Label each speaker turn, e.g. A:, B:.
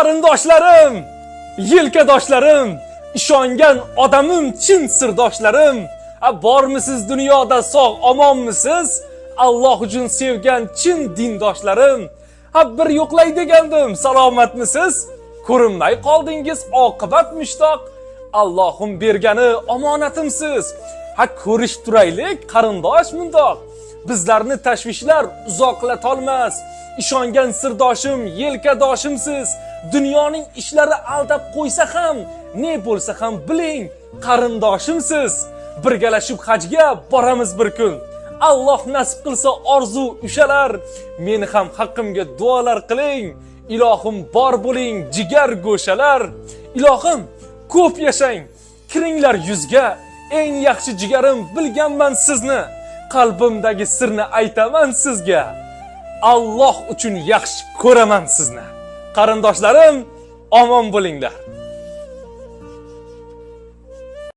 A: qarindoshlarim, yelkadoshlarim, ishongan odamim, chin sirdoshlarim, bormisiz dunyoda sog' omonmisiz? Alloh uchun sevgan chin dindoshlarim, bir yo'qlay degandim, salomatmisiz? Ko'rinmay qoldingiz, oqibat mushtoq. Allohim bergani omonatimsiz. Ko'rish turaylik, qarindosh mundoq. Bizlarni tashvishlar uzoqlatolmas. Ishongan sirdoshim, yelkadoshimsiz. Dunyoning ishlari aldab qo'ysa ham, ne bo'lsa ham biling, qarindoshimsiz. Birgalashib hajga boramiz bir kun. Alloh nasib qilsa orzu ushalar. Meni ham haqqimga duolar qiling. Ilohim bor bo'ling, jigar go'shalar. Ilohim ko'p yashang, kiringlar yuzga. Eng yaxshi jigarim, bilganman sizni. Qalbimdagi sirni aytaman sizga. Alloh uchun yaxshi ko'raman sizni. Qarindoshlarim, omon bo'linglar.